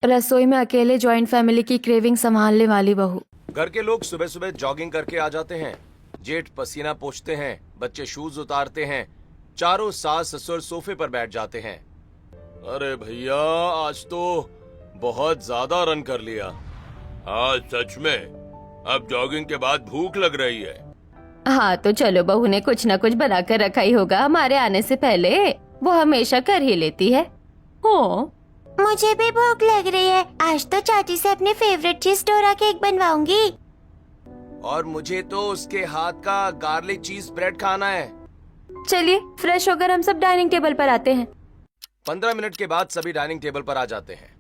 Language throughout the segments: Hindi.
रसोई में अकेले जॉइंट फैमिली की क्रेविंग संभालने वाली बहू। घर के लोग सुबह सुबह जॉगिंग करके आ जाते हैं। जेठ पसीना पोंछते हैं, बच्चे शूज उतारते हैं, चारों सास ससुर सोफे पर बैठ जाते हैं। अरे भैया, आज तो बहुत ज्यादा रन कर लिया। हाँ सच में, अब जॉगिंग के बाद भूख लग रही है। हाँ तो चलो, बहू ने कुछ न कुछ बना कर रखा ही होगा हमारे आने से पहले। वो हमेशा कर ही लेती है। हो, मुझे भी भूख लग रही है। आज तो चाची से अपने फेवरेट चीज डोरा केक बनवाऊंगी। और मुझे तो उसके हाथ का गार्लिक चीज ब्रेड खाना है। चलिए फ्रेश होकर हम सब डाइनिंग टेबल पर आते हैं। 15 मिनट के बाद सभी डाइनिंग टेबल पर आ जाते हैं,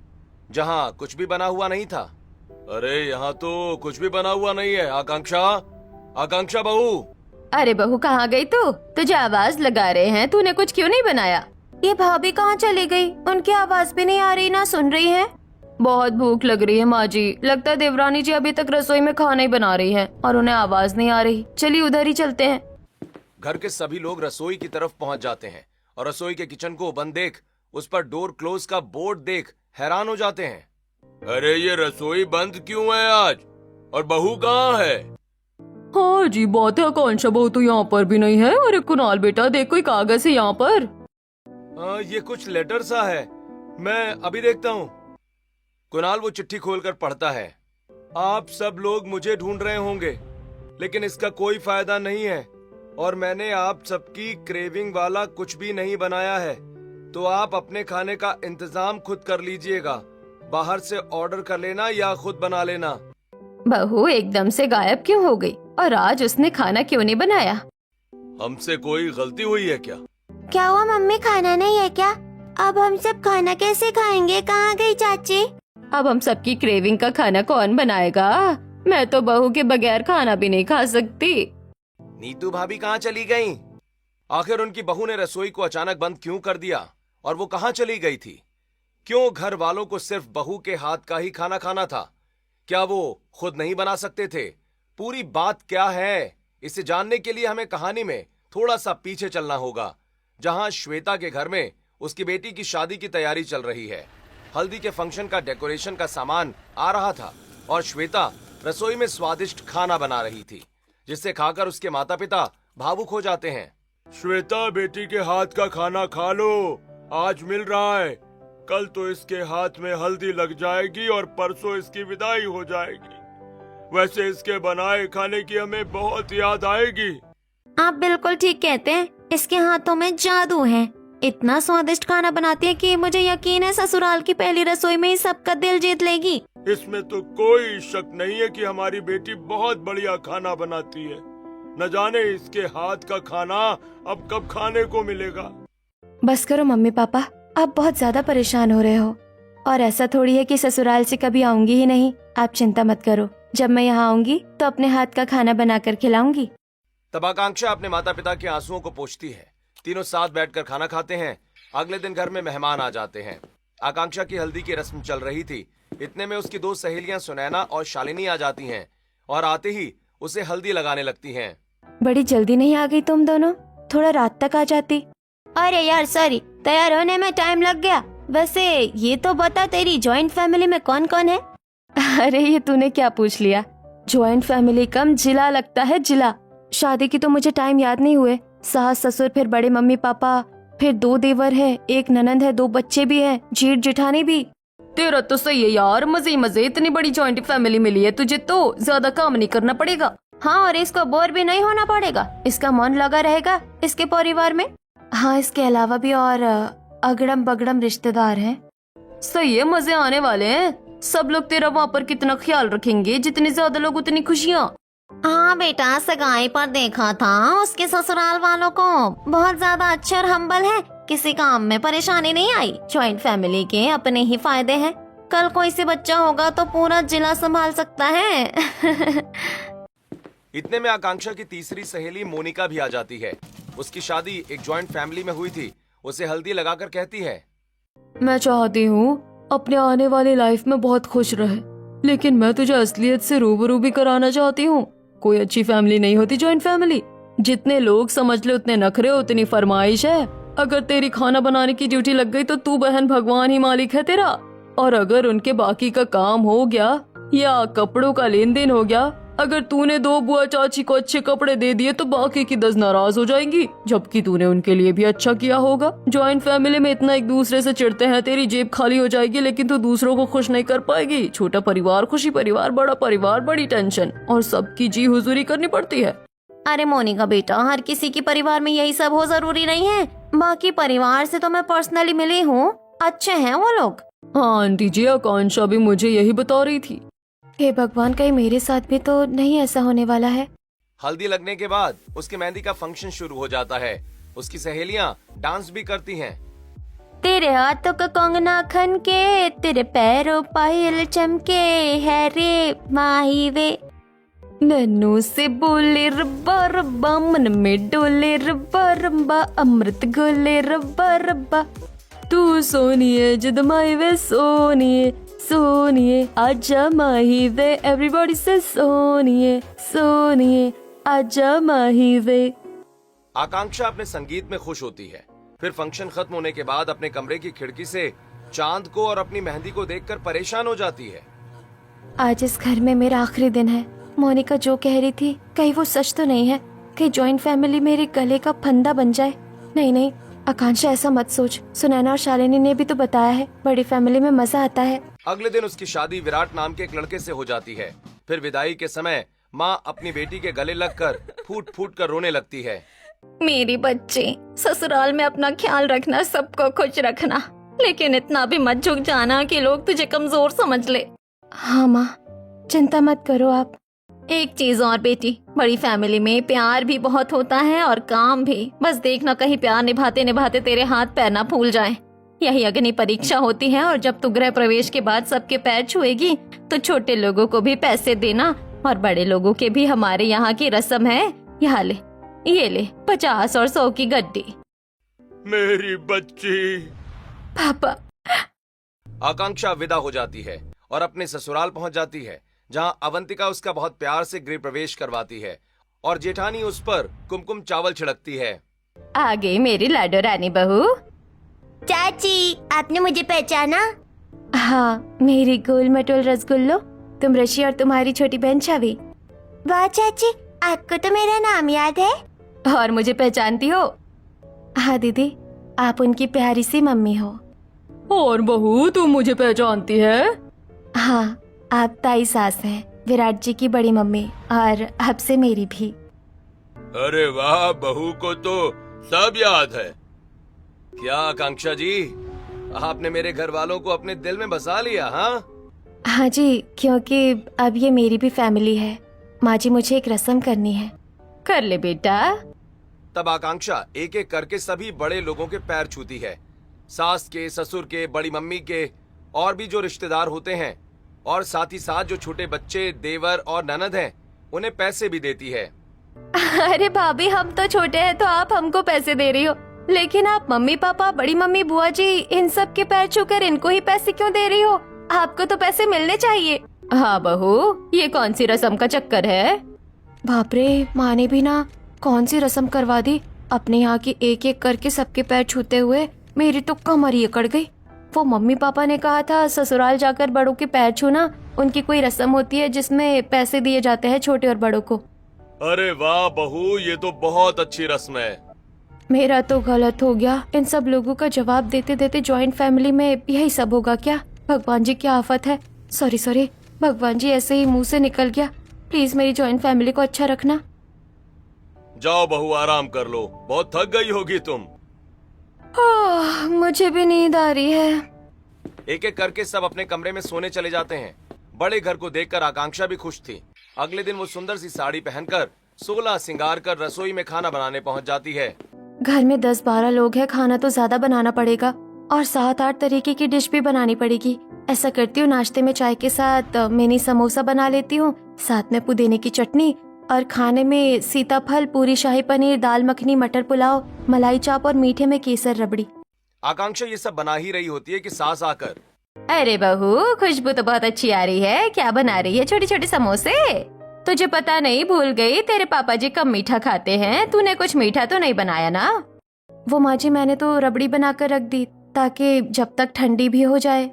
जहाँ कुछ भी बना हुआ नहीं था। अरे यहाँ तो कुछ भी बना हुआ नहीं है। आकांक्षा, आकांक्षा बहू। अरे बहू कहाँ गई तू? तुझे आवाज लगा रहे हैं, तूने कुछ क्यों नहीं बनाया? ये भाभी कहाँ चली गई? उनकी आवाज भी नहीं आ रही, ना सुन रही है। बहुत भूख लग रही है माँ जी। लगता है देवरानी जी अभी तक रसोई में खाना ही बना रही है और उन्हें आवाज नहीं आ रही। चलिए उधर ही चलते हैं। घर के सभी लोग रसोई की तरफ पहुंच जाते हैं और रसोई के किचन को बंद देख, उस पर डोर क्लोज का बोर्ड देख हैरान हो जाते हैं। अरे ये रसोई बंद क्यों है आज? और बहू कहाँ है? हाँ जी, बात है। आकांक्षा बहू तो यहाँ पर भी नहीं है। अरे कुणाल बेटा, देख कोई कागज है यहाँ पर। ये कुछ लेटर सा है, मैं अभी देखता हूँ। कुणाल वो चिट्ठी खोलकर पढ़ता है। आप सब लोग मुझे ढूंढ रहे होंगे, लेकिन इसका कोई फायदा नहीं है और मैंने आप सबकी क्रेविंग वाला कुछ भी नहीं बनाया है, तो आप अपने खाने का इंतजाम खुद कर लीजिएगा। बाहर से ऑर्डर कर लेना या खुद बना लेना। बहू एकदम से गायब क्यों हो गई? और आज उसने खाना क्यों नहीं बनाया? हमसे कोई गलती हुई है क्या? क्या हुआ मम्मी, खाना नहीं है क्या? अब हम सब खाना कैसे खाएंगे? कहाँ गई चाची? अब हम सबकी क्रेविंग का खाना कौन बनाएगा? मैं तो बहू के बगैर खाना भी नहीं खा सकती। नीतू भाभी कहाँ चली गईं? आखिर उनकी बहू ने रसोई को अचानक बंद क्यों कर दिया और वो कहाँ चली गई थी? क्यों घर वालों को सिर्फ बहू के हाथ का ही खाना खाना था? क्या वो खुद नहीं बना सकते थे? पूरी बात क्या है, इसे जानने के लिए हमें कहानी में थोड़ा सा पीछे चलना होगा, जहां श्वेता के घर में उसकी बेटी की शादी की तैयारी चल रही है। हल्दी के फंक्शन का डेकोरेशन का सामान आ रहा था और श्वेता रसोई में स्वादिष्ट खाना बना रही थी, जिसे खाकर उसके माता पिता भावुक हो जाते हैं। श्वेता, बेटी के हाथ का खाना खा लो, आज मिल रहा है। कल तो इसके हाथ में हल्दी लग जाएगी और परसों इसकी विदाई हो जाएगी। वैसे इसके बनाए खाने की हमें बहुत याद आएगी। आप बिल्कुल ठीक कहते हैं, इसके हाथों में जादू है। इतना स्वादिष्ट खाना बनाती है कि मुझे यकीन है ससुराल की पहली रसोई में ही सबका दिल जीत लेगी। इसमें तो कोई शक नहीं है कि हमारी बेटी बहुत बढ़िया खाना बनाती है। न जाने इसके हाथ का खाना अब कब खाने को मिलेगा। बस करो मम्मी पापा, आप बहुत ज्यादा परेशान हो रहे हो। और ऐसा थोड़ी है कि ससुराल से कभी आऊंगी ही नहीं। आप चिंता मत करो, जब मैं यहाँ आऊंगी तो अपने हाथ का खाना बनाकर खिलाऊंगी। तब आकांक्षा अपने माता पिता के आंसुओं को पोंछती है। तीनों साथ बैठकर खाना खाते हैं। अगले दिन घर में मेहमान आ जाते हैं। आकांक्षा की हल्दी की रस्म चल रही थी। इतने में उसकी दो सहेलियां सुनैना और शालिनी आ जाती हैं और आते ही उसे हल्दी लगाने लगती हैं। बड़ी जल्दी नहीं आ गई तुम दोनों? थोड़ा रात तक आ जाती। अरे यार सॉरी, तैयार होने में टाइम लग गया। वैसे ये तो बता, तेरी जॉइंट फैमिली में कौन कौन है? अरे ये तूने क्या पूछ लिया? जॉइंट फैमिली कम जिला लगता है, जिला। शादी की तो मुझे टाइम याद नहीं हुए। सास ससुर, फिर बड़े मम्मी पापा, फिर 2 देवर है, 1 ननंद है, 2 बच्चे भी हैं, जेठ जेठानी भी। तेरा तो सही है यार, मजे ही मजे। इतनी बड़ी जॉइंट फैमिली मिली है तुझे तो ज्यादा काम नहीं करना पड़ेगा। हाँ, और इसको बोर भी नहीं होना पड़ेगा। इसका मन लगा रहेगा इसके परिवार में। हाँ, इसके अलावा भी और अगड़म बगड़म रिश्तेदार हैं। सही है, मजे आने वाले हैं। सब लोग तेरा वहाँ पर कितना ख्याल रखेंगे, जितने ज्यादा लोग उतनी खुशियाँ। हाँ बेटा, सगाई पर देखा था उसके ससुराल वालों को बहुत ज्यादा अच्छे और हम्बल है। किसी काम में परेशानी नहीं आई। जॉइंट फैमिली के अपने ही फायदे हैं। कल कोई से बच्चा होगा तो पूरा जिला संभाल सकता है। इतने में आकांक्षा की तीसरी सहेली मोनिका भी आ जाती है। उसकी शादी एक जॉइंट फैमिली में हुई थी। उसे हल्दी लगाकर कहती है, मैं चाहती हूँ अपने आने वाली लाइफ में बहुत खुश रहे, लेकिन मैं तुझे असलियत से रूबरू भी कराना चाहती हूँ। कोई अच्छी फैमिली नहीं होती जॉइंट फैमिली। जितने लोग समझ ले उतने नखरे, उतनी फरमाइश है। अगर तेरी खाना बनाने की ड्यूटी लग गई तो तू बहन भगवान ही मालिक है तेरा। और अगर उनके बाकी का काम हो गया या कपड़ों का लेन देन हो गया, अगर तूने 2 बुआ चाची को अच्छे कपड़े दे दिए तो बाकी की 10 नाराज हो जाएंगी, जबकि तूने उनके लिए भी अच्छा किया होगा। जॉइंट फैमिली में इतना एक दूसरे से चिढ़ते हैं, तेरी जेब खाली हो जाएगी लेकिन तू दूसरों को खुश नहीं कर पाएगी। छोटा परिवार खुशी परिवार, बड़ा परिवार बड़ी टेंशन, और सबकी जी हुजूरी करनी पड़ती है। अरे मोनिका बेटा, हर किसी के परिवार में यही सब हो जरूरी नहीं है। बाकी परिवार से तो मैं पर्सनली मिली हूँ, अच्छे हैं वो लोग। हाँ आंटी जी, आकांक्षा भी मुझे यही बता रही थी। हे भगवान, कहीं मेरे साथ भी तो नहीं ऐसा होने वाला है। हल्दी लगने के बाद उसकी मेहंदी का फंक्शन शुरू हो जाता है। उसकी सहेलियां डांस भी करती हैं। तेरे हाथों का कंगना खन के, तेरे पैरों पायल चमके, है रे माही वे। नन्नू से बोले रब्बा रब्बा, मन में डोले रब्बा रब्बा, अमृत घोले रब्बा रब्बा। तू सोनिए जद माही वे सोनिए, सोनिए आजा माही वे, एवरीबॉडी से सोनिए सोनिए आजा माही वे। आकांक्षा अपने संगीत में खुश होती है। फिर फंक्शन खत्म होने के बाद अपने कमरे की खिड़की से चांद को और अपनी मेहंदी को देखकर परेशान हो जाती है। आज इस घर में मेरा आखिरी दिन है। मोनिका जो कह रही थी कहीं वो सच तो नहीं है, कहीं जॉइंट फैमिली मेरे गले का फंदा बन जाए। नहीं नहीं आकांक्षा, ऐसा मत सोच। सुनैना और शालिनी ने भी तो बताया है बड़ी फैमिली में मजा आता है। अगले दिन उसकी शादी विराट नाम के एक लड़के से हो जाती है। फिर विदाई के समय माँ अपनी बेटी के गले लगकर फूट फूट कर रोने लगती है। मेरी बच्ची, ससुराल में अपना ख्याल रखना, सबको खुश रखना, लेकिन इतना भी मत झुक जाना कि लोग तुझे कमजोर समझ ले। हाँ माँ, चिंता मत करो आप। एक चीज और बेटी, बड़ी फैमिली में प्यार भी बहुत होता है और काम भी। बस देखना कहीं प्यार निभाते निभाते तेरे हाथ पैर ना फूल जाएं। यही अग्नि परीक्षा होती है, और जब तू गृह प्रवेश के बाद सबके पैर छुएगी तो छोटे लोगों को भी पैसे देना, और बड़े लोगों के भी हमारे यहाँ की रस्म है। यहाँ ले, ये ले 50 और 100 की गड्डी। मेरी बच्ची। पापा। आकांक्षा विदा हो जाती है और अपने ससुराल पहुंच जाती है, जहां अवंतिका उसका बहुत प्यार से गृह प्रवेश करवाती है और जेठानी उस पर कुमकुम चावल छिड़कती है। आ गई मेरी लाडो रानी बहू। चाची, आपने मुझे पहचाना? हाँ, मेरी गोल मटोल रसगुल्लो, तुम ऋषि और तुम्हारी छोटी बहन छवि। वाह चाची, आपको तो मेरा नाम याद है। और मुझे पहचानती हो? हाँ दीदी, आप उनकी प्यारी सी मम्मी हो। और बहू, तुम मुझे पहचानती है? हाँ, आप ताई सास हैं, विराट जी की बड़ी मम्मी, और अब से मेरी भी। अरे वाह, बहू को तो सब याद है। क्या आकांक्षा जी, आपने मेरे घर वालों को अपने दिल में बसा लिया? हाँ जी, क्योंकि अब ये मेरी भी फैमिली है। माँ जी, मुझे एक रस्म करनी है। कर ले बेटा। तब आकांक्षा एक एक करके सभी बड़े लोगों के पैर छूती है, सास के, ससुर के, बड़ी मम्मी के, और भी जो रिश्तेदार होते हैं, और साथ ही साथ जो छोटे बच्चे, देवर और ननद हैं, उन्हें पैसे भी देती है। अरे भाभी, हम तो छोटे हैं तो आप हमको पैसे दे रही हो, लेकिन आप मम्मी पापा, बड़ी मम्मी, बुआ जी, इन सब के पैर छूकर इनको ही पैसे क्यों दे रही हो? आपको तो पैसे मिलने चाहिए। हाँ बहू, ये कौन सी रस्म का चक्कर है? बाप रे, माँ ने भी ना कौन सी रस्म करवा दी। अपने यहाँ की एक एक करके सबके पैर छूते हुए मेरी तो कमर ही अकड़ गई। वो मम्मी पापा ने कहा था ससुराल जाकर बड़ों के पैर छूना, उनकी कोई रस्म होती है जिसमें पैसे दिए जाते हैं छोटे और बड़ों को। अरे वाह बहू, ये तो बहुत अच्छी रस्म है। मेरा तो गलत हो गया। इन सब लोगों का जवाब देते देते जॉइंट फैमिली में यही सब होगा क्या? भगवान जी, क्या आफत है। सॉरी भगवान जी, ऐसे ही मुंह से निकल गया। प्लीज मेरी जॉइंट फैमिली को अच्छा रखना। जाओ बहू, आराम कर लो, बहुत थक गई होगी तुम। मुझे भी नींद आ रही है। एक एक करके सब अपने कमरे में सोने चले जाते हैं। बड़े घर को देखकर आकांक्षा भी खुश थी। अगले दिन वो सुंदर सी साड़ी पहनकर 16 श्रृंगार कर रसोई में खाना बनाने पहुंच जाती है। घर में 10-12 लोग हैं, खाना तो ज्यादा बनाना पड़ेगा और 7-8 तरीके की डिश भी बनानी पड़ेगी। ऐसा करती हूँ, नाश्ते में चाय के साथ मिनी समोसा बना लेती हूँ, साथ में पुदीने की चटनी, और खाने में सीताफल, पूरी शाही पनीर, दाल मखनी, मटर पुलाव, मलाई चाप और मीठे में केसर रबड़ी। आकांक्षा ये सब बना ही रही होती है कि सास आकर, अरे बहू, खुशबू तो बहुत अच्छी आ रही है। क्या बना रही है? छोटे छोटे समोसे? तुझे पता नहीं, भूल गई, तेरे पापा जी कम मीठा खाते हैं। तूने कुछ मीठा तो नहीं बनाया ना? वो माँ जी, मैंने तो रबड़ी बनाकर रख दी ताकि जब तक ठंडी भी हो जाए।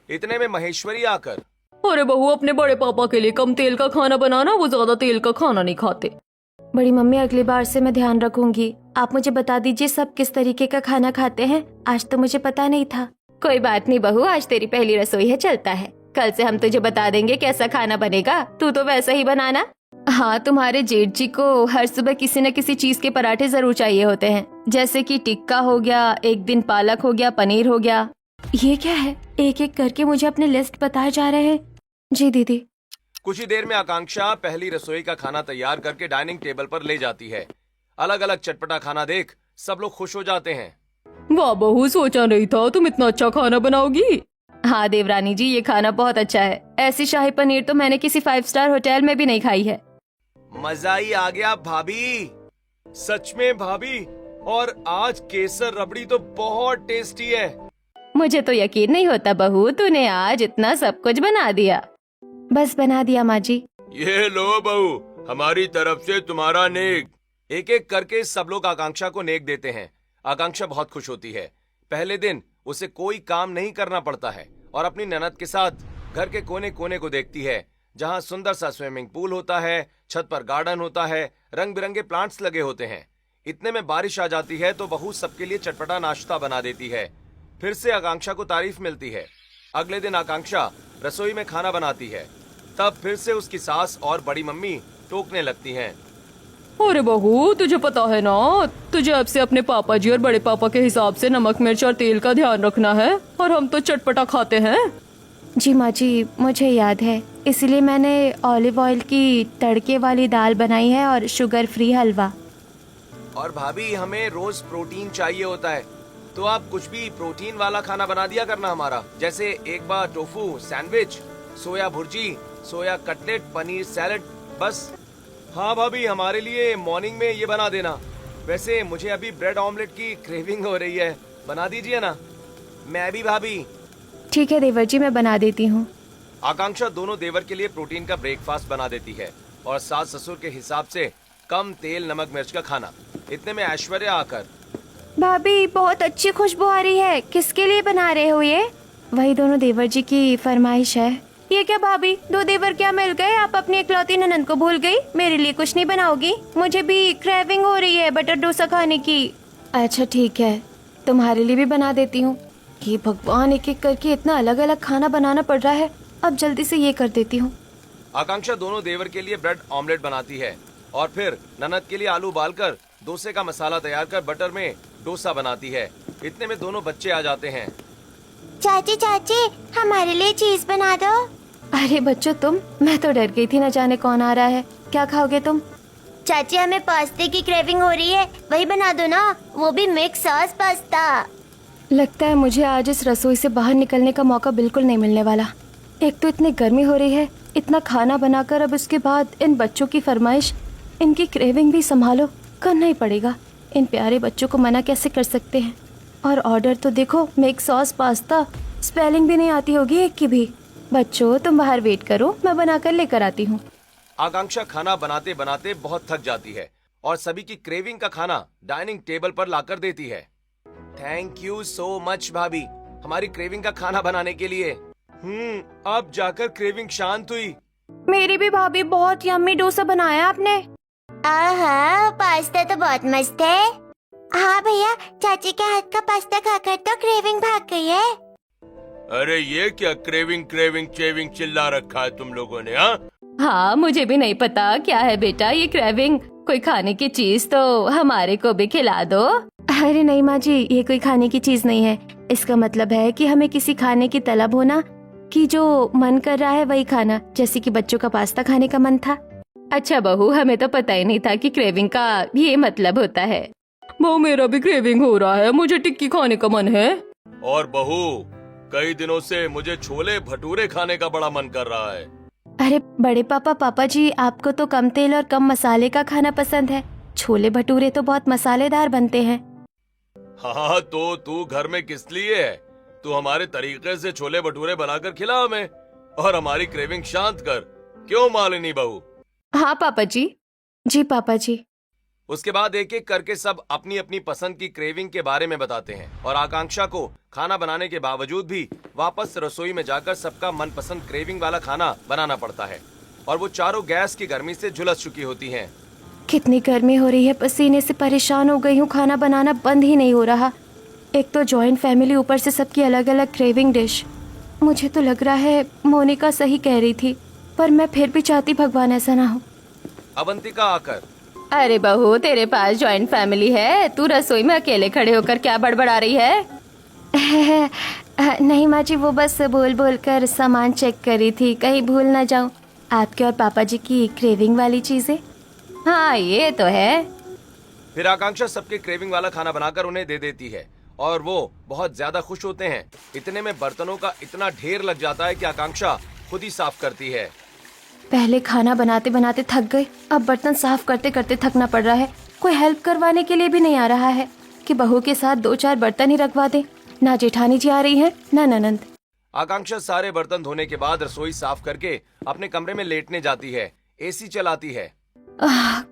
इतने में महेश्वरी आकर, अरे बहू, अपने बड़े पापा के लिए कम तेल का खाना बनाना, वो ज्यादा तेल का खाना नहीं खाते। बड़ी मम्मी, अगली बार से मैं ध्यान रखूंगी। आप मुझे बता दीजिए सब किस तरीके का खाना खाते हैं, आज तो मुझे पता नहीं था। कोई बात नहीं बहू, आज तेरी पहली रसोई है, चलता है। कल से हम तुझे बता देंगे कैसा खाना बनेगा, तू तो वैसा ही बनाना। हाँ, तुम्हारे जेठ जी को हर सुबह किसी न किसी चीज के पराठे जरूर चाहिए होते हैं, जैसे कि टिक्का हो गया, एक दिन पालक हो गया, पनीर हो गया। ये क्या है? एक एक करके मुझे अपने लिस्ट बताए जा रहे हैं। जी दीदी। कुछ ही देर में आकांक्षा पहली रसोई का खाना तैयार करके डाइनिंग टेबल पर ले जाती है। अलग अलग चटपटा खाना देख सब लोग खुश हो जाते हैं। वाह बहू, सोचा नहीं था तुम इतना अच्छा खाना बनाओगी। हाँ देवरानी जी, ये खाना बहुत अच्छा है। ऐसी शाही पनीर तो मैंने किसी 5 स्टार होटल में भी नहीं खाई है। मजा ही आ गया भाभी, सच में भाभी। और आज केसर रबड़ी तो बहुत टेस्टी है। मुझे तो यकीन नहीं होता बहू, तूने आज इतना सब कुछ बना दिया। बस बना दिया माँ जी। ये लो बहू, हमारी तरफ से तुम्हारा नेक। एक एक करके सब लोग आकांक्षा को नेक देते हैं। आकांक्षा बहुत खुश होती है। पहले दिन उसे कोई काम नहीं करना पड़ता है और अपनी ननद के साथ घर के कोने कोने को देखती है, जहाँ सुंदर सा स्विमिंग पूल होता है, छत पर गार्डन होता है, रंग बिरंगे प्लांट्स लगे होते हैं। इतने में बारिश आ जाती है तो बहू सबके लिए चटपटा नाश्ता बना देती है। फिर से आकांक्षा को तारीफ मिलती है। अगले दिन आकांक्षा रसोई में खाना बनाती है, तब फिर से उसकी सास और बड़ी मम्मी टोकने लगती हैं। अरे बहू, तुझे पता है ना, तुझे अब से अपने पापा जी और बड़े पापा के हिसाब से नमक मिर्च और तेल का ध्यान रखना है, और हम तो चटपटा खाते हैं। जी माँ जी, मुझे याद है, इसलिए मैंने ऑलिव ऑयल की तड़के वाली दाल बनाई है और शुगर फ्री हलवा। और भाभी, हमें रोज प्रोटीन चाहिए होता है, तो आप कुछ भी प्रोटीन वाला खाना बना दिया करना हमारा। जैसे एक बार टोफू सैंडविच, सोया bhurji, soya cutlet, paneer salad, बस। हाँ भाभी, हमारे लिए मॉर्निंग में ये बना देना। वैसे मुझे अभी ब्रेड ऑमलेट की क्रेविंग हो रही है, बना दीजिए ना। मैं भी भाभी। ठीक है देवर जी, मैं बना देती हूँ। आकांक्षा दोनों देवर के लिए प्रोटीन का ब्रेकफास्ट बना देती है और सास ससुर के हिसाब से कम तेल नमक मिर्च का खाना। इतने में ऐश्वर्या आकर, भाभी बहुत अच्छी खुशबू आ रही है, किसके लिए बना रहे हो ये? वही दोनों देवर जी की फरमाइश है। ये क्या भाभी, 2 देवर क्या मिल गए? आप अपनी इकलौती ननद को भूल गई? मेरे लिए कुछ नहीं बनाओगी? मुझे भी क्रेविंग हो रही है बटर डोसा खाने की। अच्छा ठीक है, तुम्हारे लिए भी बना देती हूँ। ये भगवान, एक एक करके इतना अलग अलग खाना बनाना पड़ रहा है। अब जल्दी से ये कर देती हूँ। आकांक्षा दोनों देवर के लिए ब्रेड ऑमलेट बनाती है और फिर ननद के लिए आलू उबालकर डोसे का मसाला तैयार कर बटर में डोसा बनाती है। इतने में दोनों बच्चे आ जाते हैं। चाची चाची, हमारे लिए चीज बना दो। अरे बच्चों तुम, मैं तो डर गई थी, न जाने कौन आ रहा है। क्या खाओगे तुम? चाची, हमें पास्ते की क्रेविंग हो रही है, वही बना दो ना, वो भी मिक्स सॉस पास्ता। लगता है मुझे आज इस रसोई से बाहर निकलने का मौका बिल्कुल नहीं मिलने वाला। एक तो इतनी गर्मी हो रही है, इतना खाना बनाकर अब उसके बाद इन बच्चों की फरमाइश, इनकी क्रेविंग भी संभालो, करना ही पड़ेगा। इन प्यारे बच्चों को मना कैसे कर सकते हैं? और ऑर्डर तो देखो, मिक्स सॉस पास्ता, स्पेलिंग भी नहीं आती होगी एक की भी। बच्चों तुम बाहर वेट करो, मैं बनाकर लेकर आती हूँ। आकांक्षा खाना बनाते बनाते बहुत थक जाती है और सभी की क्रेविंग का खाना डाइनिंग टेबल पर लाकर देती है। थैंक यू सो मच भाभी, हमारी क्रेविंग का खाना बनाने के लिए। अब जाकर क्रेविंग शांत हुई। मेरी भी भाभी, बहुत यम्मी डोसा बनाया आपने। आहा, पास्ता तो बहुत मस्त है। हाँ भैया, चाची के हाथ का पास्ता खाकर तो क्रेविंग भाग गई है। अरे ये क्या क्रेविंग क्रेविंग चेविंग चिल्ला रखा है तुम लोगों ने? हाँ, मुझे भी नहीं पता क्या है बेटा ये क्रेविंग। कोई खाने की चीज तो हमारे को भी खिला दो। अरे नहीं माँ जी, ये कोई खाने की चीज नहीं है। इसका मतलब है कि हमें किसी खाने की तलब होना, कि जो मन कर रहा है वही खाना, जैसे कि बच्चों का पास्ता खाने का मन था। अच्छा बहू, हमें तो पता ही नहीं था कि क्रेविंग का ये मतलब होता है। बहू, मेरा भी क्रेविंग हो रहा है, मुझे टिक्की खाने का मन है। और बहू, कई दिनों से मुझे छोले भटूरे खाने का बड़ा मन कर रहा है। अरे बड़े पापा, पापा जी, आपको तो कम तेल और कम मसाले का खाना पसंद है। छोले भटूरे तो बहुत मसालेदार बनते हैं। हाँ, तो तू घर में किस लिए है? तू हमारे तरीके से छोले भटूरे बनाकर खिला हमें और हमारी क्रेविंग शांत कर। क्यों मालिनी बहू? हाँ पापा जी। जी पापा जी। उसके बाद एक एक करके सब अपनी अपनी पसंद की क्रेविंग के बारे में बताते हैं और आकांक्षा को खाना बनाने के बावजूद भी वापस रसोई में जाकर सबका मनपसंद क्रेविंग वाला खाना बनाना पड़ता है और वो चारों गैस की गर्मी से झुलस चुकी होती हैं। कितनी गर्मी हो रही है, पसीने से परेशान हो गई हूँ, खाना बनाना बंद ही नहीं हो रहा। एक तो जॉइंट फैमिली, ऊपर से सबकी अलग अलग क्रेविंग डिश। मुझे तो लग रहा है मोनिका सही कह रही थी, पर मैं फिर भी चाहती भगवान ऐसा ना हो। अवंतिका आकर, अरे बहू, तेरे पास जॉइंट फैमिली है, तू रसोई में अकेले खड़े होकर क्या बड़बड़ा रही है? नहीं माँ जी, वो बस बोल बोल कर सामान चेक कर रही थी, कहीं भूल ना जाऊं आपके और पापा जी की क्रेविंग वाली चीजें। हाँ ये तो है। फिर आकांक्षा सबके क्रेविंग वाला खाना बनाकर उन्हें दे देती है और वो बहुत ज्यादा खुश होते हैं। इतने में बर्तनों का इतना ढेर लग जाता है कि आकांक्षा खुद ही साफ करती है। पहले खाना बनाते बनाते थक गई, अब बर्तन साफ करते करते थकना पड़ रहा है। कोई हेल्प करवाने के लिए भी नहीं आ रहा है कि बहू के साथ 2-4 बर्तन ही रखवा दे। ना जेठानी जी आ रही है, ना ननंद। आकांक्षा सारे बर्तन धोने के बाद रसोई साफ करके अपने कमरे में लेटने जाती है, एसी चलाती है।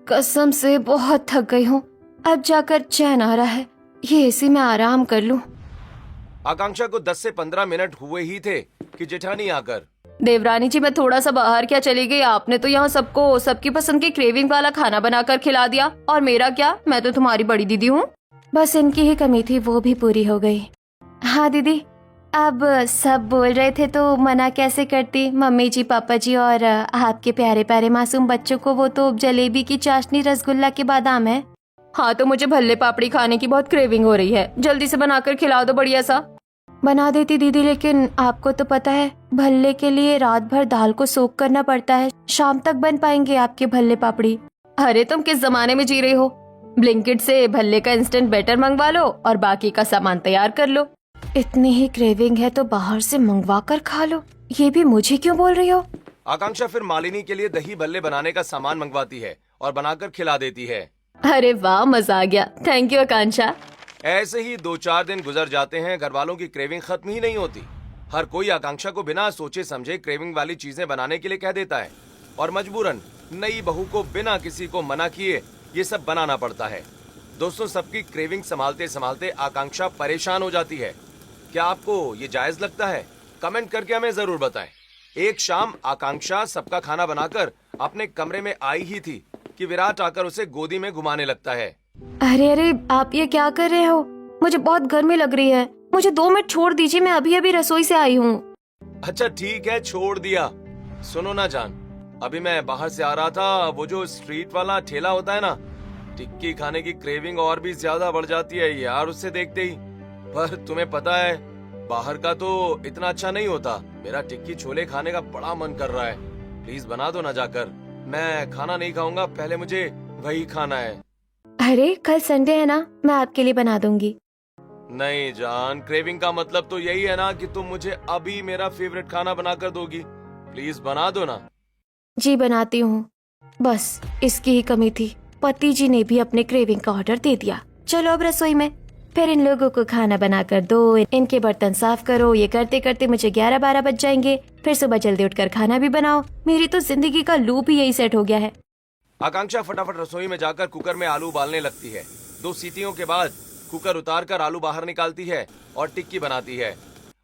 कसम से बहुत थक गई हूँ, अब जाकर चैन आ रहा है, ये एसी में आराम कर लूं। आकांक्षा को 10 से 15 मिनट हुए ही थे कि जेठानी आकर, देवरानी जी, मैं थोड़ा सा बाहर क्या चली गई, आपने तो यहाँ सबको सबकी पसंद की क्रेविंग वाला खाना बनाकर खिला दिया, और मेरा क्या, मैं तो तुम्हारी बड़ी दीदी हूँ। बस इनकी ही कमी थी, वो भी पूरी हो गई। हाँ दीदी, अब सब बोल रहे थे तो मना कैसे करती, मम्मी जी, पापा जी और आपके प्यारे प्यारे मासूम बच्चों को वो तो जलेबी की चाशनी, रसगुल्ला के बादाम है। हाँ तो मुझे भल्ले पापड़ी खाने की बहुत क्रेविंग हो रही है, जल्दी से बनाकर खिला दो बढ़िया सा। बना देती दीदी, लेकिन आपको तो पता है भल्ले के लिए रात भर दाल को सोक करना पड़ता है, शाम तक बन पाएंगे आपके भल्ले पापड़ी? अरे तुम किस जमाने में जी रही हो? ब्लिंकिट से भल्ले का इंस्टेंट बैटर मंगवा लो और बाकी का सामान तैयार कर लो। इतनी ही क्रेविंग है तो बाहर से मंगवा कर खा लो, ये भी मुझे क्यों बोल रही हो? आकांक्षा फिर मालिनी के लिए दही भल्ले बनाने का सामान मंगवाती है और बनाकर खिला देती है। अरे वाह, मजा आ गया, थैंक यू आकांक्षा। ऐसे ही 2-4 दिन गुजर जाते हैं, घर वालों की क्रेविंग खत्म ही नहीं होती। हर कोई आकांक्षा को बिना सोचे समझे क्रेविंग वाली चीजें बनाने के लिए कह देता है और मजबूरन नई बहू को बिना किसी को मना किए ये सब बनाना पड़ता है। दोस्तों, सबकी क्रेविंग संभालते संभालते आकांक्षा परेशान हो जाती है। क्या आपको ये जायज लगता है? कमेंट करके हमें जरूर बताएं। एक शाम आकांक्षा सबका खाना बनाकर अपने कमरे में आई ही थी कि विराट आकर उसे गोदी में घुमाने लगता है। अरे अरे, आप ये क्या कर रहे हो? मुझे बहुत गर्मी लग रही है, मुझे 2 मिनट छोड़ दीजिए, मैं अभी अभी रसोई से आई हूँ। अच्छा ठीक है, छोड़ दिया। सुनो ना जान, अभी मैं बाहर से आ रहा था, वो जो स्ट्रीट वाला ठेला होता है ना, टिक्की खाने की क्रेविंग और भी ज्यादा बढ़ जाती है यार उससे देखते ही। पर तुम्हें पता है बाहर का तो इतना अच्छा नहीं होता। मेरा टिक्की छोले खाने का बड़ा मन कर रहा है, प्लीज बना दो ना जाकर। मैं खाना नहीं खाऊंगा, पहले मुझे वही खाना है। अरे कल संडे है ना, मैं आपके लिए बना दूंगी। नहीं जान, क्रेविंग का मतलब तो यही है ना कि तुम मुझे अभी मेरा फेवरेट खाना बनाकर दोगी। प्लीज बना दो ना। जी बनाती हूँ, बस इसकी ही कमी थी, पति जी ने भी अपने क्रेविंग का ऑर्डर दे दिया। चलो अब रसोई में, फिर इन लोगों को खाना बनाकर दो, इनके बर्तन साफ करो, ये करते करते मुझे 11-12 बज जाएंगे। फिर सुबह जल्दी उठकर खाना भी बनाओ। मेरी तो जिंदगी का लूप ही यही सेट हो गया है। आकांक्षा फटाफट रसोई में जाकर कुकर में आलू उबालने लगती है। 2 सीटियों के बाद कुकर उतारकर आलू बाहर निकालती है और टिक्की बनाती है।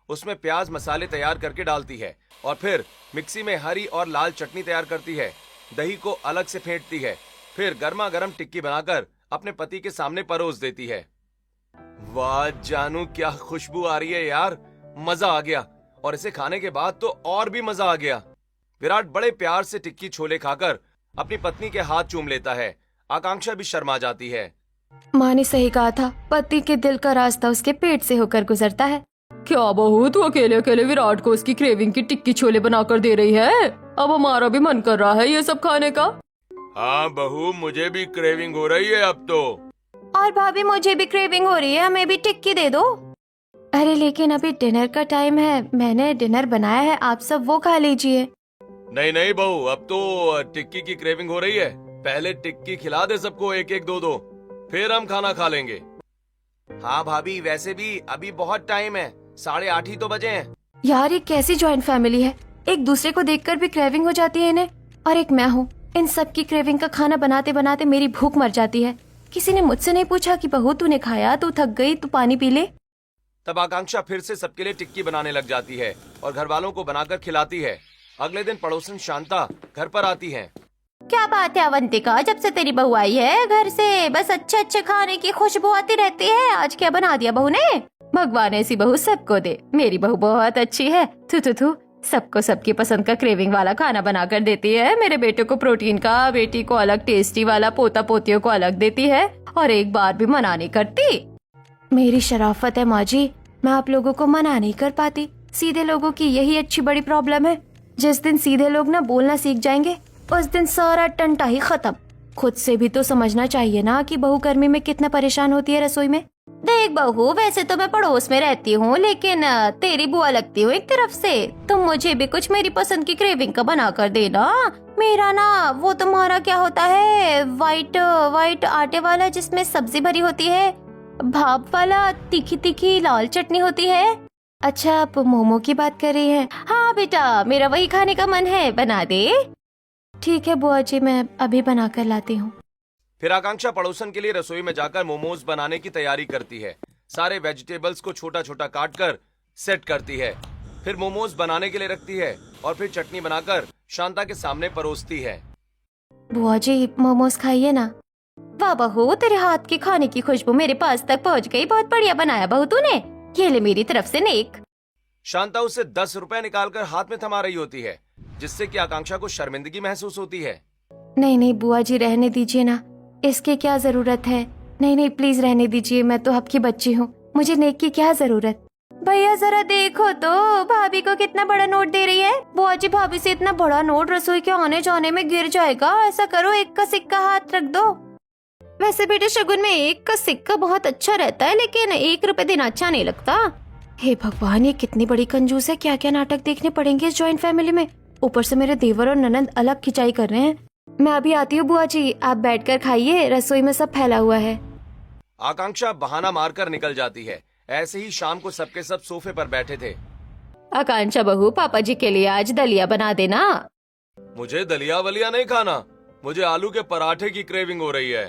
उसमें प्याज मसाले तैयार करके डालती है और फिर मिक्सी में हरी और लाल चटनी तैयार करती है। दही को अलग से फेंटती है, फिर गर्मा गर्म टिक्की बनाकर अपने पति के सामने परोस देती है। वाह जानू, क्या खुशबू आ रही है यार, मजा आ गया। और इसे खाने के बाद तो और भी मजा आ गया। विराट बड़े प्यार से टिक्की छोले खाकर अपनी पत्नी के हाथ चूम लेता है। आकांक्षा भी शर्मा जाती है। माँ ने सही कहा था, पति के दिल का रास्ता उसके पेट से होकर गुजरता है। क्या बहू, तू अकेले अकेले विराट को उसकी क्रेविंग की टिक्की छोले बनाकर दे रही है? अब हमारा भी मन कर रहा है ये सब खाने का। हाँ बहू, मुझे भी क्रेविंग हो रही है अब तो। और भाभी, मुझे भी क्रेविंग हो रही है, हमें भी टिक्की दे दो। अरे लेकिन अभी डिनर का टाइम है, मैंने डिनर बनाया है, आप सब वो खा लीजिए। नहीं नहीं बहू, अब तो टिक्की की क्रेविंग हो रही है। पहले टिक्की खिला दे सबको, 1-1 2-2, फिर हम खाना खा लेंगे। हाँ भाभी, वैसे भी अभी बहुत टाइम है, 8:30 ही तो बजे हैं। यार ये कैसी जॉइंट फैमिली है, एक दूसरे को देखकर भी क्रेविंग हो जाती है इन्हें। और एक मैं हूँ इन सब की क्रेविंग का खाना बनाते बनाते मेरी भूख मर जाती है। किसी ने मुझसे नहीं पूछा कि बहू तूने खाया, तू थक गई, तू पानी पी ले। तब आकांक्षा फिर से सबके लिए टिक्की बनाने लग जाती है और घर वालों को बनाकर खिलाती है। अगले दिन पड़ोसन शांता घर पर आती है। क्या बात है अवंतिका, जब से तेरी बहू आई है घर से बस अच्छे अच्छे खाने की खुशबू आती रहती है। आज क्या बना दिया बहू ने? भगवान ऐसी बहू सबको दे। मेरी बहू बहुत अच्छी है। थू थू थू, सबको सबकी पसंद का क्रेविंग वाला खाना बनाकर देती है। मेरे बेटे को प्रोटीन का, बेटी को अलग टेस्टी वाला, पोता पोतियों को अलग देती है और एक बार भी मना नहीं करती। मेरी शराफत है माँ जी, मैं आप लोगों को मना नहीं कर पाती। सीधे लोगों की यही अच्छी बड़ी प्रॉब्लम है। जिस दिन सीधे लोग ना बोलना सीख जाएंगे उस दिन सारा टंटा ही खत्म। खुद से भी तो समझना चाहिए ना कि बहू गर्मी में कितना परेशान होती है रसोई में। देख बहू, वैसे तो मैं पड़ोस में रहती हूँ, लेकिन तेरी बुआ लगती हूँ एक तरफ से। तुम मुझे भी कुछ मेरी पसंद की क्रेविंग का बना कर देना। मेरा ना वो तुम्हारा क्या होता है, वाइट आटे वाला जिसमें सब्जी भरी होती है, भाप वाला, तीखी तीखी लाल चटनी होती है। अच्छा, आप मोमो की बात कर रही हैं? हाँ बेटा, मेरा वही खाने का मन है, बना दे। ठीक है बुआ जी, मैं अभी बना कर लाती हूँ। फिर आकांक्षा पड़ोसन के लिए रसोई में जाकर मोमोज बनाने की तैयारी करती है। सारे वेजिटेबल्स को छोटा छोटा काट कर सेट करती है। फिर मोमोज बनाने के लिए रखती है और फिर चटनी बनाकर शांता के सामने परोसती है। बुआ जी, मोमोज खाइए ना। वाह बहू, तेरे हाथ के खाने की खुशबू मेरे पास तक पहुंच गई। बहुत बढ़िया बनाया बहू तूने। ये ले मेरी तरफ से नेक। शांता उसे 10 रुपए निकालकर हाथ में थमा रही होती है, जिससे कि आकांक्षा को शर्मिंदगी महसूस होती है। नहीं नहीं बुआ जी, रहने दीजिए ना, इसकी क्या जरूरत है। नहीं नहीं प्लीज रहने दीजिए, मैं तो आपकी बच्ची हूँ, मुझे नेक की क्या जरूरत। भैया जरा देखो तो, भाभी को कितना बड़ा नोट दे रही है। बुआ जी, भाभी से इतना बड़ा नोट रसोई के आने जाने में गिर जाएगा। ऐसा करो, 1 का सिक्का हाथ रख दो। वैसे बेटे शगुन में 1 का सिक्का बहुत अच्छा रहता है, लेकिन 1 रुपए देना अच्छा नहीं लगता। हे भगवान, ये कितनी बड़ी कंजूस है। क्या क्या नाटक देखने पड़ेंगे इस जॉइंट फैमिली में। ऊपर से मेरे देवर और ननंद अलग खिंचाई कर रहे हैं। मैं अभी आती हूँ बुआ जी, आप बैठकर खाइए, रसोई में सब फैला हुआ है। आकांक्षा बहाना मारकर निकल जाती है। ऐसे ही शाम को सबके सब सोफे पर बैठे थे। आकांक्षा बहू, पापा जी के लिए आज दलिया बना देना। मुझे दलिया वलिया नहीं खाना, मुझे आलू के पराठे की क्रेविंग हो रही है।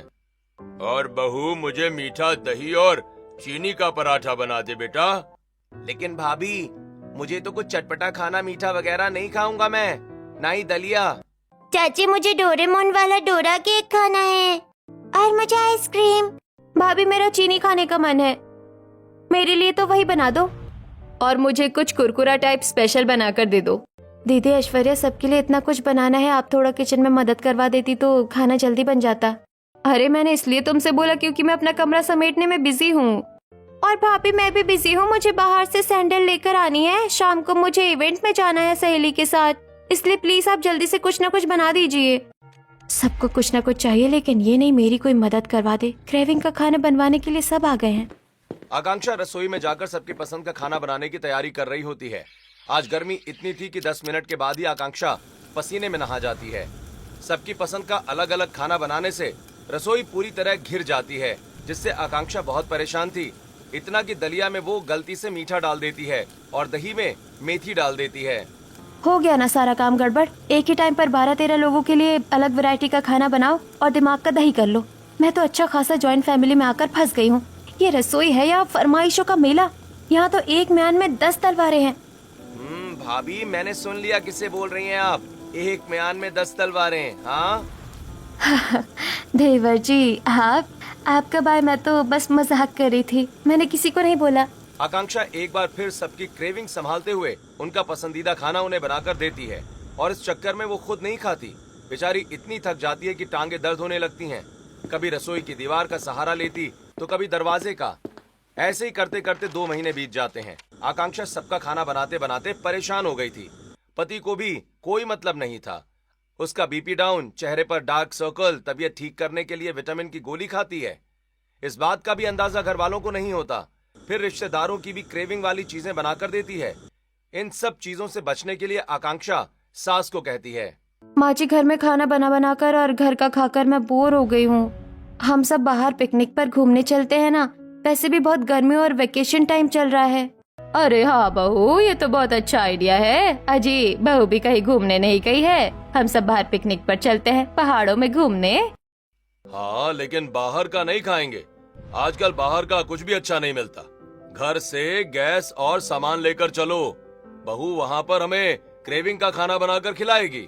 और बहू, मुझे मीठा दही और चीनी का पराठा बना दे बेटा। लेकिन भाभी, मुझे तो कुछ चटपटा खाना, मीठा वगैरह नहीं खाऊंगा मैं, ना ही दलिया। चाची, मुझे डोरेमोन वाला डोरा केक खाना है और मुझे आइसक्रीम। भाभी, मेरा चीनी खाने का मन है, मेरे लिए तो वही बना दो। और मुझे कुछ कुरकुरा टाइप स्पेशल बनाकर दे दो। दीदी ऐश्वर्या, सबके लिए इतना कुछ बनाना है, आप थोड़ा किचन में मदद करवा देती तो खाना जल्दी बन जाता। अरे मैंने इसलिए तुमसे बोला क्योंकि मैं अपना कमरा समेटने में बिजी हूँ। और भाभी, मैं भी बिजी हूँ, मुझे बाहर से सैंडल लेकर आनी है। शाम को मुझे इवेंट में जाना है सहेली के साथ, इसलिए प्लीज आप जल्दी से कुछ न कुछ बना दीजिए। सबको कुछ न कुछ चाहिए, लेकिन ये नहीं मेरी कोई मदद करवा दे। क्रेविंग का खाना बनवाने के लिए सब आ गए हैं। आकांक्षा रसोई में जाकर सबकी पसंद का खाना बनाने की तैयारी कर रही होती है। आज गर्मी इतनी थी कि 10 मिनट के बाद ही आकांक्षा पसीने में नहा जाती है। सबकी पसंद का अलग अलग खाना बनाने से रसोई पूरी तरह घिर जाती है, जिससे आकांक्षा बहुत परेशान थी। इतना कि दलिया में वो गलती से मीठा डाल देती है और दही में मेथी डाल देती है। हो गया ना सारा काम गड़बड़। एक ही टाइम पर 12-13 लोगों के लिए अलग वैरायटी का खाना बनाओ और दिमाग का दही कर लो। मैं तो अच्छा खासा जॉइंट फैमिली में आकर फंस गई हूँ। ये रसोई है या फरमाइशों का मेला? यहाँ तो एक म्यान में 10 तलवारें हैं। भाभी, मैंने सुन लिया किससे बोल रही हैं आप। एक म्यान में 10 तलवारें, हाँ? देवर जी, आपका भाई, मैं तो बस मजाक कर रही थी, मैंने किसी को नहीं बोला। आकांक्षा एक बार फिर सबकी क्रेविंग संभालते हुए उनका पसंदीदा खाना उन्हें बनाकर देती है और इस चक्कर में वो खुद नहीं खाती। बेचारी इतनी थक जाती है कि टांगे दर्द होने लगती हैं। कभी रसोई की दीवार का सहारा लेती तो कभी दरवाजे का। ऐसे ही करते करते 2 महीने बीत जाते हैं। आकांक्षा सबका खाना बनाते बनाते परेशान हो गई थी। पति को भी कोई मतलब नहीं था। उसका बीपी डाउन, चेहरे पर डार्क सर्कल, तबीयत ठीक करने के लिए विटामिन की गोली खाती है। इस बात का भी अंदाजा घर वालों को नहीं होता। फिर रिश्तेदारों की भी क्रेविंग वाली चीजें बनाकर देती है। इन सब चीजों से बचने के लिए आकांक्षा सास को कहती है, माँ जी, घर में खाना बना बना कर और घर का खाकर मैं बोर हो गई हूँ। हम सब बाहर पिकनिक पर घूमने चलते हैं ना, वैसे भी बहुत गर्मी और वेकेशन टाइम चल रहा है। अरे हाँ बहू, ये तो बहुत अच्छा आइडिया है। अजी बहू भी कहीं घूमने नहीं गई है, हम सब बाहर पिकनिक पर चलते हैं, पहाड़ों में घूमने। हाँ, लेकिन बाहर का नहीं खाएंगे। आजकल बाहर का कुछ भी अच्छा नहीं मिलता। घर से गैस और सामान लेकर चलो। बहू वहाँ पर हमें क्रेविंग का खाना बनाकर खिलाएगी।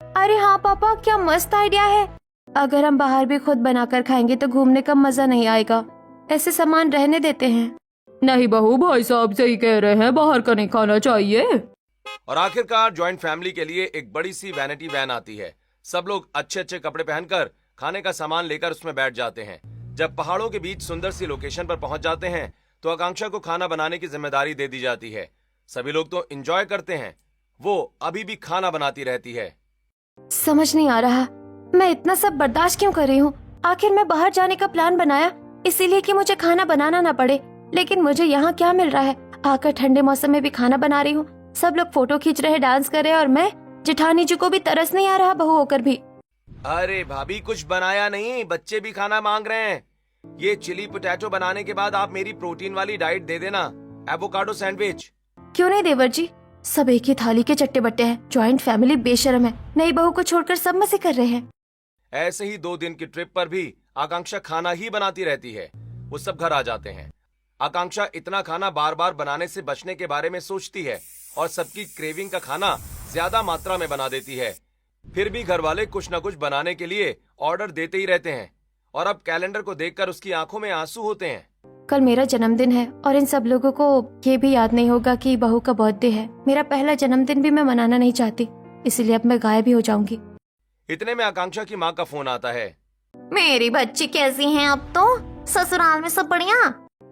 अरे हाँ पापा, क्या मस्त आइडिया है। अगर हम बाहर भी खुद बनाकर खाएंगे तो घूमने का मजा नहीं आएगा। ऐसे सामान रहने देते हैं। नहीं बहू, भाई साहब सही कह रहे हैं, बाहर का नहीं खाना चाहिए। और आखिरकार जॉइंट फैमिली के लिए एक बड़ी सी वैनिटी वैन आती है। सब लोग अच्छे अच्छे कपड़े पहनकर खाने का सामान लेकर उसमें बैठ जाते हैं। जब पहाड़ों के बीच सुंदर सी लोकेशन पर पहुंच जाते हैं तो आकांक्षा को खाना बनाने की जिम्मेदारी दे दी जाती है। सभी लोग तो एंजॉय करते हैं, वो अभी भी खाना बनाती रहती है। समझ नहीं आ रहा मैं इतना सब बर्दाश्त क्यों कर रही हूँ। आखिर मैं बाहर जाने का प्लान बनाया इसीलिए कि मुझे खाना बनाना ना पड़े, लेकिन मुझे यहाँ क्या मिल रहा है। आकर ठंडे मौसम में भी खाना बना रही हूँ, सब लोग फोटो खींच रहे, डांस कर रहे, और मैं जेठानी जी को भी तरस नहीं आ रहा बहू होकर भी। अरे भाभी, कुछ बनाया नहीं, बच्चे भी खाना मांग रहे हैं। ये चिली पोटैटो बनाने के बाद आप मेरी प्रोटीन वाली डाइट दे देना, एवोकाडो सैंडविच। क्यों नहीं देवर जी, सब एक ही थाली के चट्टे बट्टे हैं। जॉइंट फैमिली बेशर्म है, नई बहू को छोड़कर सब मजे कर रहे हैं। ऐसे ही 2 दिन की ट्रिप पर भी आकांक्षा खाना ही बनाती रहती है। वो सब घर आ जाते हैं। आकांक्षा इतना खाना बार बार बनाने से बचने के बारे में सोचती है और सबकी क्रेविंग का खाना ज्यादा मात्रा में बना देती है। फिर भी घर वाले कुछ न कुछ बनाने के लिए ऑर्डर देते ही रहते हैं और अब कैलेंडर को देखकर उसकी आंखों में आंसू होते हैं। कल मेरा जन्मदिन है और इन सब लोगों को ये भी याद नहीं होगा कि बहू का बर्थडे है। मेरा पहला जन्मदिन भी मैं मनाना नहीं चाहती, इसीलिए अब मैं गायब ही हो जाऊंगी। इतने में आकांक्षा की माँ का फोन आता है। मेरी बच्ची कैसी हैं अब तो? ससुराल में सब बढ़िया?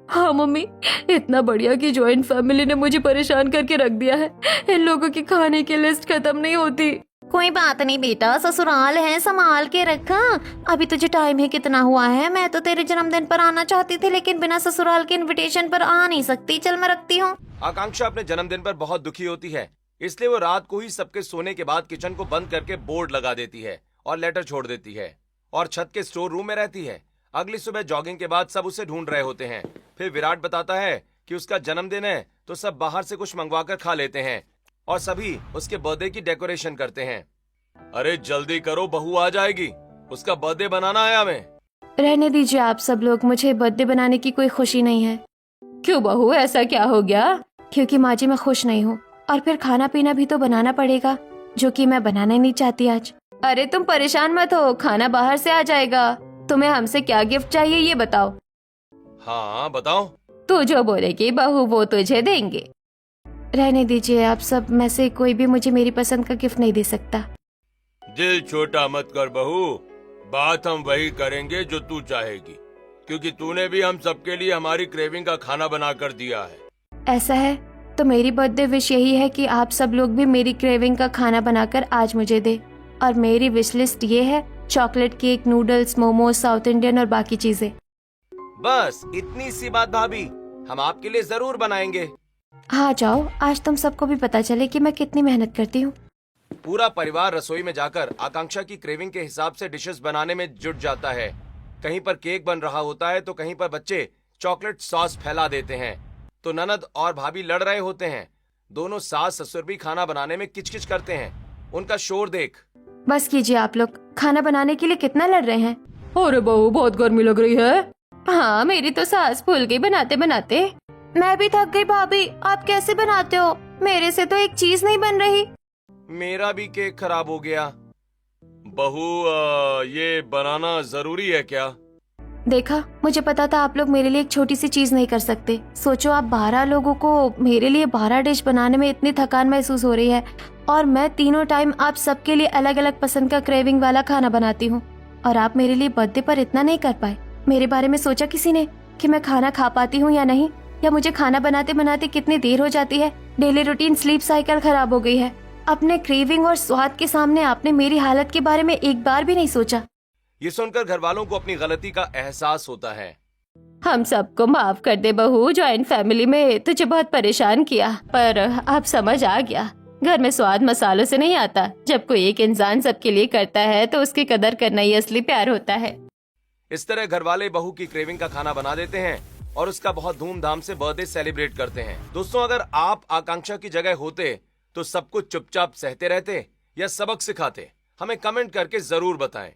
हाँ मम्मी, इतना बढ़िया कि जॉइंट फैमिली ने मुझे परेशान करके रख दिया है। इन लोगों की खाने की लिस्ट खत्म नहीं होती। कोई बात नहीं बेटा, ससुराल है, संभाल के रखा। अभी तुझे टाइम ही कितना हुआ है। मैं तो तेरे जन्मदिन पर आना चाहती थी, लेकिन बिना ससुराल के इनविटेशन पर आ नहीं सकती। चल मैं रखती हूँ। आकांक्षा अपने जन्मदिन पर बहुत दुखी होती है, इसलिए वो रात को ही सबके सोने के बाद किचन को बंद करके बोर्ड लगा देती है और लेटर छोड़ देती है और छत के स्टोर रूम में रहती है। अगली सुबह जॉगिंग के बाद सब उसे ढूंढ रहे होते हैं। फिर विराट बताता है कि उसका जन्मदिन है तो सब बाहर से कुछ मंगवाकर खा लेते हैं और सभी उसके बर्थडे की डेकोरेशन करते हैं। अरे जल्दी करो, बहू आ जाएगी, उसका बर्थडे बनाना है हमें। रहने दीजिए आप सब लोग, मुझे बर्थडे बनाने की कोई खुशी नहीं है। क्यों बहू, ऐसा क्या हो गया? क्योंकि माँ जी मैं खुश नहीं हूँ और फिर खाना पीना भी तो बनाना पड़ेगा, जो कि मैं बनाना ही नहीं चाहती आज। अरे तुम परेशान मत हो, खाना बाहर से आ जाएगा। तुम्हें हमसे क्या गिफ्ट चाहिए ये बताओ। हाँ बताओ। तू जो बोलेगी बहू वो तुझे देंगे। रहने दीजिए आप सब में से कोई भी मुझे मेरी पसंद का गिफ्ट नहीं दे सकता। दिल छोटा मत कर बहू, बात हम वही करेंगे जो तू चाहेगी, क्योंकि तूने भी हम सबके लिए हमारी क्रेविंग का खाना बना कर दिया है। ऐसा है तो मेरी बर्थडे विश यही है कि आप सब लोग भी मेरी क्रेविंग का खाना बनाकर आज मुझे दे। और मेरी विश लिस्ट ये है: chocolate cake, noodles, momos, south Indian और बाकी चीजें। बस इतनी सी बात भाभी, हम आपके लिए जरूर बनाएंगे। हाँ जाओ, आज तुम सबको भी पता चले कि मैं कितनी मेहनत करती हूँ। पूरा परिवार रसोई में जाकर आकांक्षा की क्रेविंग के हिसाब से डिशेस बनाने में जुट जाता है। कहीं पर केक बन रहा होता है तो कहीं पर बच्चे चॉकलेट सॉस फैला देते हैं, तो ननद और भाभी लड़ रहे होते हैं। दोनों सास ससुर भी खाना बनाने में किचकिच करते हैं। उनका शोर देख। बस कीजिए आप लोग, खाना बनाने के लिए कितना लड़ रहे हैं। अरे बहू बहुत गर्मी लग रही है। हाँ मेरी तो सांस फूल गई बनाते बनाते। मैं भी थक गई भाभी, आप कैसे बनाते हो? मेरे से तो एक चीज नहीं बन रही। मेरा भी केक खराब हो गया। बहू ये बनाना जरूरी है क्या? देखा, मुझे पता था आप लोग मेरे लिए एक छोटी सी चीज नहीं कर सकते। सोचो आप 12 लोगों को मेरे लिए 12 डिश बनाने में इतनी थकान महसूस हो रही है, और मैं तीनों टाइम आप सबके लिए अलग अलग पसंद का क्रेविंग वाला खाना बनाती हूँ, और आप मेरे लिए बर्थडे पर इतना नहीं कर पाए। मेरे बारे में सोचा किसी ने कि मैं खाना खा पाती हूँ या नहीं, या मुझे खाना बनाते बनाते कितनी देर हो जाती है? डेली रूटीन स्लीप साइकिल खराब हो गई है। अपने क्रेविंग और स्वाद के सामने आपने मेरी हालत के बारे में एक बार भी नहीं सोचा। ये सुनकर घर वालों को अपनी गलती का एहसास होता है। हम सबको माफ कर दे बहू, जॉइंट फैमिली में तुझे बहुत परेशान किया, पर अब समझ आ गया घर में स्वाद मसालों से नहीं आता। जब कोई एक इंसान सबके लिए करता है तो उसकी कदर करना ही असली प्यार होता है। इस तरह घर वाले बहू की क्रेविंग का खाना बना देते हैं और उसका बहुत धूमधाम से बर्थडे सेलिब्रेट करते हैं। दोस्तों, अगर आप आकांक्षा की जगह होते तो सब कुछ चुपचाप सहते रहते या सबक सिखाते? हमें कमेंट करके जरूर बताएं।